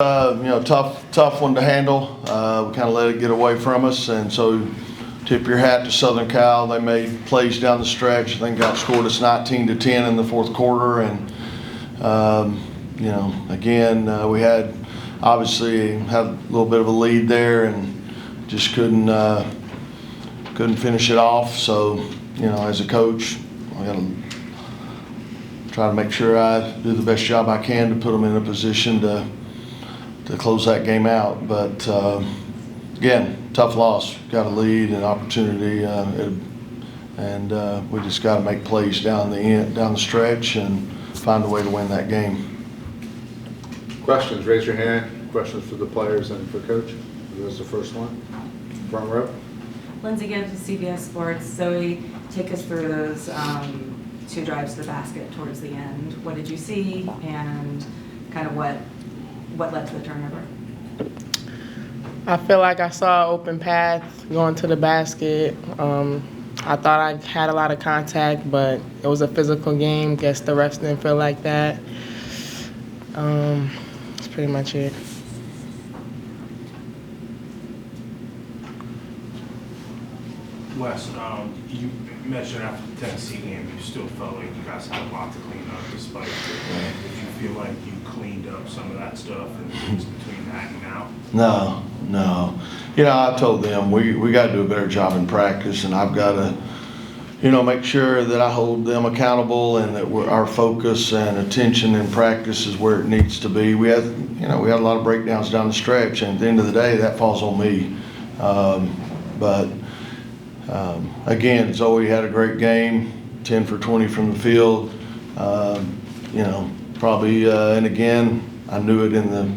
Tough one to handle. We kind of let it get away from us, and so tip your hat to Southern Cal. They made plays down the stretch. I think outscored us 19-10 in the fourth quarter, and again, we had obviously had a little bit of a lead there, and just couldn't finish it off. So, as a coach, I got to try to make sure I do the best job I can to put them in a position to close that game out. But again, tough loss. Got a lead and opportunity, and we just got to make plays down the stretch and find a way to win that game. Questions? Raise your hand. Questions for the players and for Coach. Who was the first one? Front row. Lindsay Gibbs with CBS Sports. Zoe, take us through those 2 drives to the basket towards the end. What did you see, and kind of what led to the turnover? I feel like I saw an open path going to the basket. I thought I had a lot of contact, but it was a physical game. Guess the refs didn't feel like that. That's pretty much it. Wes, you mentioned after the Tennessee game, you still felt like you guys had a lot to clean up despite it. Did you feel like you cleaned up some of that stuff and things between that and now? No. I told them we got to do a better job in practice, and I've got to, make sure that I hold them accountable and that our focus and attention in practice is where it needs to be. We had a lot of breakdowns down the stretch, and at the end of the day, that falls on me. Again, Zoe had a grehave game, 10 for 20 from the field. Probably, and again, I knew it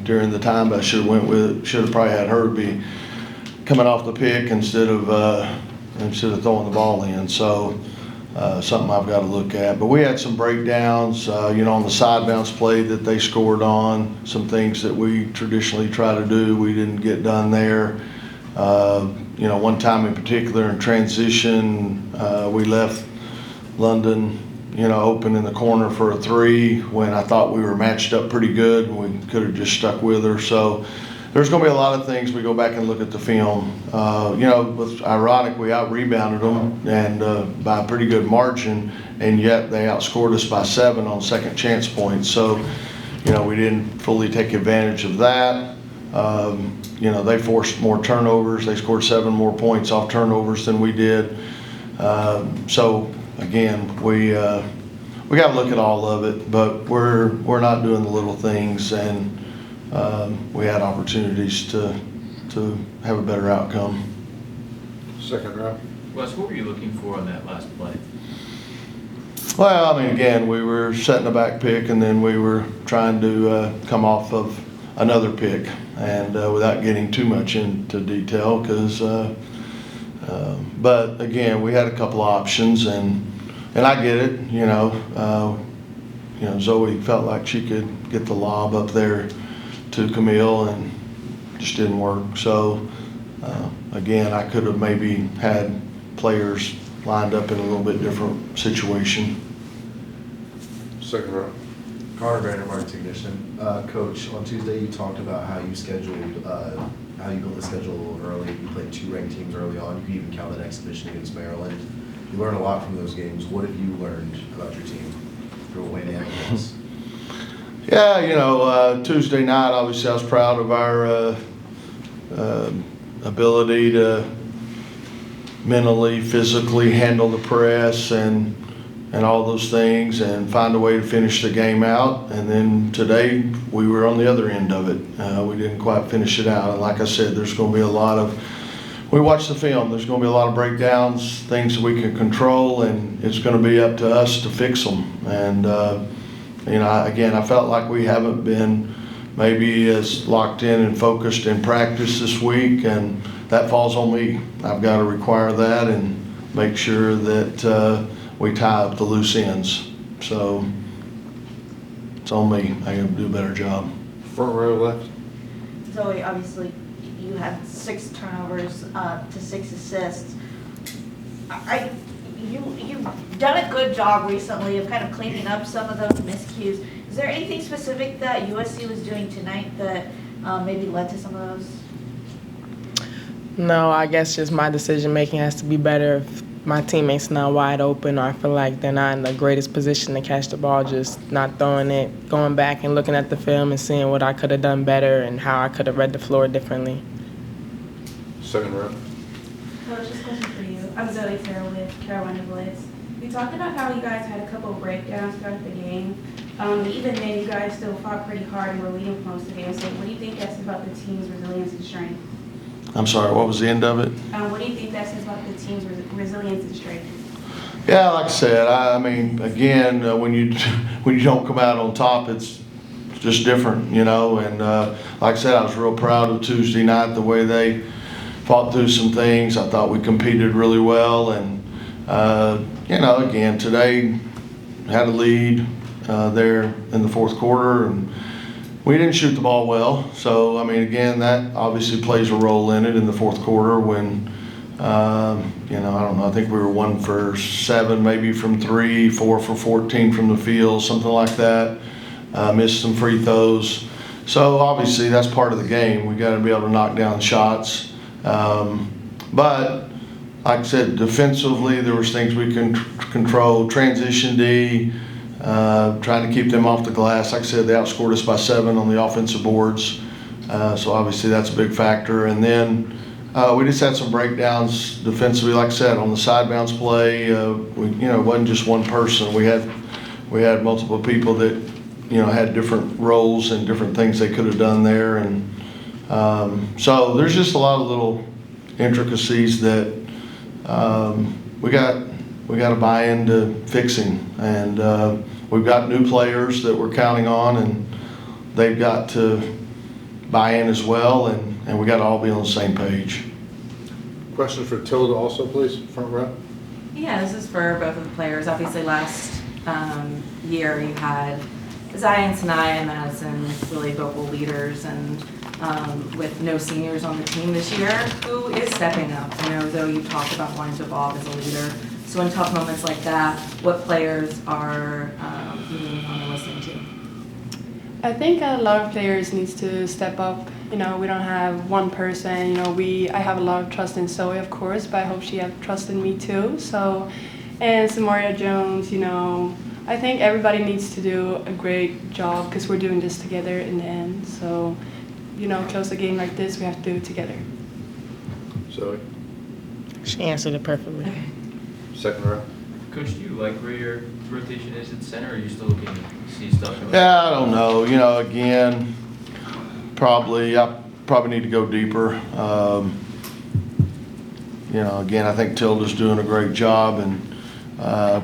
during the time, but I should have went with it. Should have probably had her be coming off the pick instead of throwing the ball in. So something I've got to look at. But we had some breakdowns, on the side bounce play that they scored on. Some things that we traditionally try to do, we didn't get done there. One time in particular in transition, we left London, open in the corner for a 3 when I thought we were matched up pretty good, and we could have just stuck with her. So there's going to be a lot of things we go back and look at the film. It's ironic, we out-rebounded them and by a pretty good margin, and yet they outscored us by 7 on second chance points. So, we didn't fully take advantage of that. They forced more turnovers. They scored 7 more points off turnovers than we did. So again, we got to look at all of it, but we're not doing the little things, and we had opportunities to have a better outcome. Second row. Wes, what were you looking for on that last play? Well, again, we were setting a back pick, and then we were trying to come off of another pick, and without getting too much into detail, but again, we had a couple of options, and I get it. Zoe felt like she could get the lob up there to Camille, and just didn't work. So again, I could have maybe had players lined up in a little bit different situation. Second row. Carter Vandermark technician. Coach, on Tuesday you talked about how you scheduled, how you built the schedule a little early. You played 2 ranked teams early on. You could even count an exhibition against Maryland. You learned a lot from those games. What have you learned about your team through a way to act? Yeah, Tuesday night, obviously I was proud of our ability to mentally, physically handle the press and all those things, and find a way to finish the game out. And then today we were on the other end of it. We didn't quite finish it out. And like I said, there's going to be a lot of, we watch the film, there's going to be a lot of breakdowns, things that we can control, and it's going to be up to us to fix them. And, again, I felt like we haven't been maybe as locked in and focused in practice this week, and that falls on me. I've got to require that and make sure that we tie up the loose ends. So it's on me. I got to do a better job. Front row left. Zoe, obviously you had 6 turnovers to 6 assists. You've done a good job recently of kind of cleaning up some of those miscues. Is there anything specific that USC was doing tonight that maybe led to some of those? No, I guess just my decision making has to be better if my teammates not wide open or I feel like they're not in the greatest position to catch the ball, just not throwing it, going back and looking at the film and seeing what I could have done better and how I could have read the floor differently. Second row. Coach, this question for you. I'm Zoe with Carolina Blitz. You talked about how you guys had a couple of breakdowns throughout the game. Even then, you guys still fought pretty hard and were leading most of the game. So what do you think that says about the team's resilience and strength? I'm sorry, what was the end of it? What do you think that says about the team's resilience and strength? Yeah, like I said, I mean, again, when you don't come out on top, it's just different, you know. And like I said, I was real proud of Tuesday night, the way they fought through some things. I thought we competed really well, and you know, again, today had a lead there in the fourth quarter, and we didn't shoot the ball well. So, I mean, again, that obviously plays a role in it in the fourth quarter when, you know, I don't know, I think we were 1 for 7 maybe from 3, 4 for 14 from the field, something like that. Missed some free throws. So, obviously, that's part of the game. We got to be able to knock down shots. But, like I said, defensively, there was things we can control. Transition D, trying to keep them off the glass. Like I said, they outscored us by 7 on the offensive boards. So obviously that's a big factor. And then we just had some breakdowns defensively. Like I said, on the side bounce play, you know, it wasn't just one person. We had multiple people that, you know, had different roles and different things they could have done there. And so there's just a lot of little intricacies that we got to buy into fixing. And we've got new players that we're counting on, and they've got to buy in as well, and we got to all be on the same page. Question for Tilda also, please, front row. Yeah, this is for both of the players. Obviously, last year you had Zion, Sanaya, and Madison really vocal leaders, and with no seniors on the team this year, who is stepping up? I know, though, you talked about wanting to evolve as a leader. So in tough moments like that, what players are you leaning on and listening to? I think a lot of players needs to step up. You know, we don't have one person. You know, I have a lot of trust in Zoe, of course, but I hope she have trust in me too. So, and Samaria Jones, you know, I think everybody needs to do a great job because we're doing this together in the end. So, you know, close a game like this, we have to do it together. Zoe, She answered it perfectly. Okay. second row. Coach, do you like where your rotation is at center, or are you still looking to see stuff? Yeah, I don't know. You know, again, I probably need to go deeper. You know, again, I think Tilda's doing a great job, and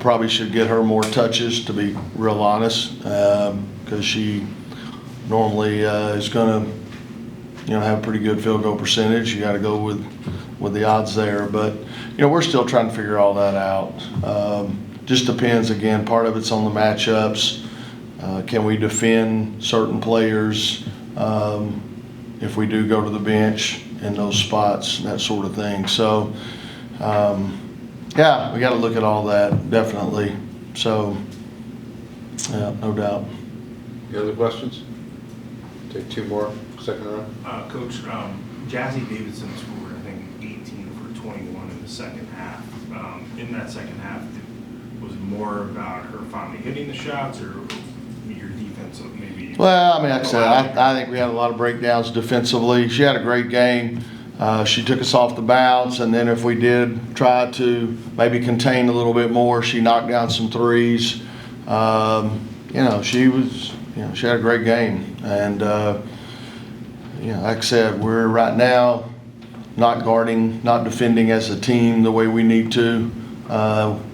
probably should get her more touches, to be real honest, because she normally is going to, you know, have a pretty good field goal percentage. You got to go with the odds there, but you know, we're still trying to figure all that out. Just depends. Again, part of it's on the matchups. Can we defend certain players if we do go to the bench in those spots, that sort of thing. So, yeah, we got to look at all that, definitely. So, yeah, no doubt. Any other questions? Take 2 more, second row. Coach, Jazzy Davidson scored, I think, 18 for 21 in the second half. In that second half, was it more about her finally hitting the shots, or your defense maybe? Well, I mean, like I said, I think we had a lot of breakdowns defensively. She had a great game. She took us off the bounce, and then if we did try to maybe contain a little bit more, she knocked down some threes. You know, she had a great game. And, you know, like I said, we're right now not guarding, not defending as a team the way we need to.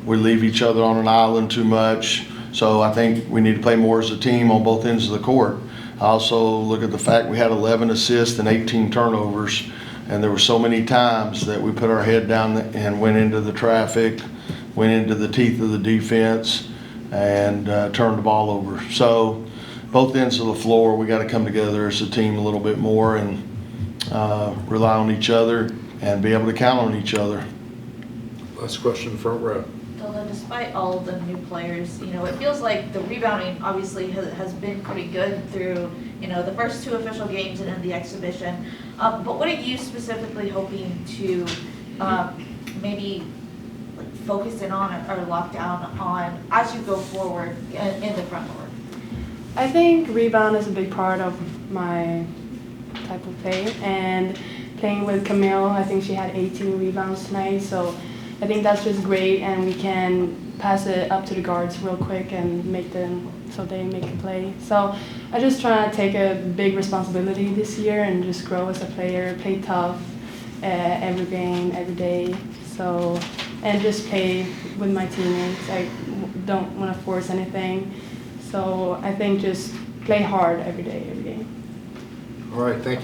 We leave each other on an island too much. So I think we need to play more as a team on both ends of the court. I also look at the fact we had 11 assists and 18 turnovers, and there were so many times that we put our head down and went into the traffic, went into the teeth of the defense, and turned the ball over. So both ends of the floor, we got to come together as a team a little bit more and rely on each other and be able to count on each other. Last question, front row. Tilda, despite all the new players, it feels like the rebounding obviously has been pretty good through, the first 2 official games and then the exhibition. But what are you specifically hoping to maybe like focus in on or lock down on as you go forward in the front court? I think rebound is a big part of my type of play, and playing with Camille, I think she had 18 rebounds tonight, so I think that's just great, and we can pass it up to the guards real quick and make them so they make a play. So I just try to take a big responsibility this year and just grow as a player, play tough every game, every day. So, and just play with my teammates. I don't want to force anything. So I think just play hard every day, every game. All right, thank you.